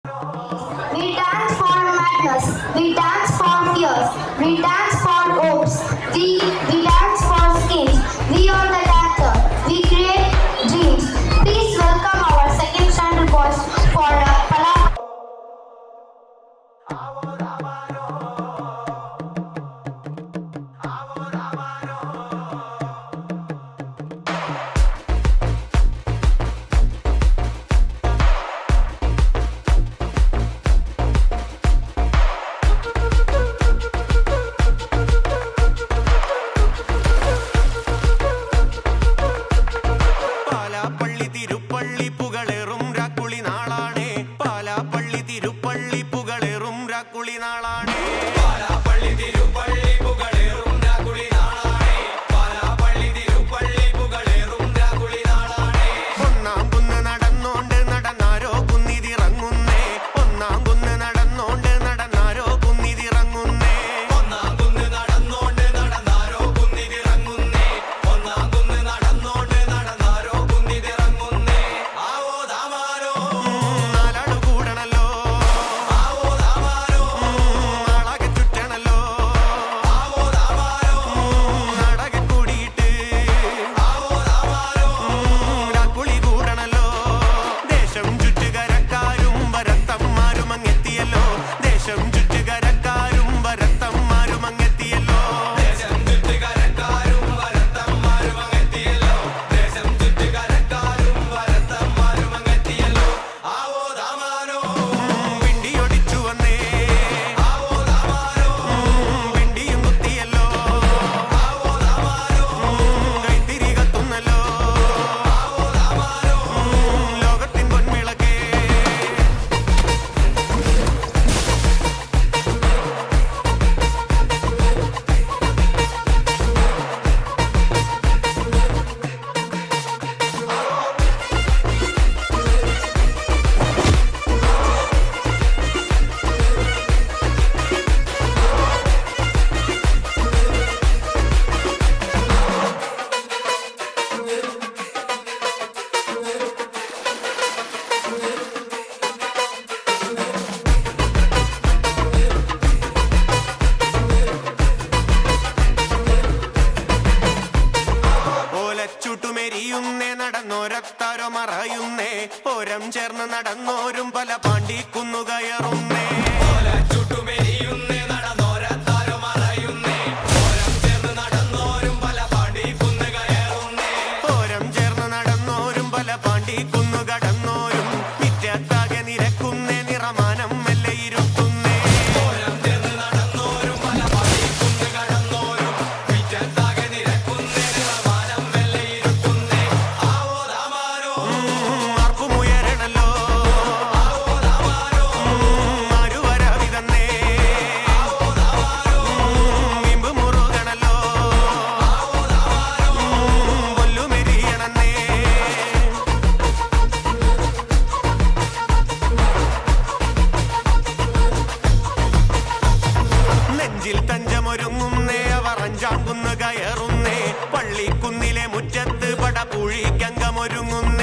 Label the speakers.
Speaker 1: We dance for madness, we dance for fears, we dance for hopes, we dance for skins. We are the dancer, we create dreams. Please welcome our second standard boys for Pala.
Speaker 2: നടന്നോരത്താരോ മറയുന്നേ ഓരം ചേർന്ന് നടന്നോരും പല പാണ്ടിക്കുന്നു കയറുന്നേ നടന്നോരത്താരോ മറയുന്നേ ഓരം ചേർന്ന് നടന്നോരും പല പാണ്ടിക്കുന്നു കയറുന്നേ ഓരം ചേർന്ന് നടന്നോരും പല പാണ്ടിക്കുന്നു കടന്നോരും മിറ്റത്താകെ നിരക്കുന്നേ നിറമാനം മെല്ലെ ഇരുത്തുന്നേ ഓരം ചേർന്ന് നടന്നോരും പല പാണ്ടിക്കുന്നു കടന്നോരും മിറ്റത്താകെ നിരക്കുന്നേ നിറമാനം മെല്ലെ ഇരുത്തുന്നേ തഞ്ചമൊരുങ്ങുന്നേ അവർ അഞ്ചാം കുന്ന് കയറുന്നേ പള്ളിക്കുന്നിലെ മുറ്റത്ത് പടപുഴിക്കംഗമൊരുങ്ങുന്നേ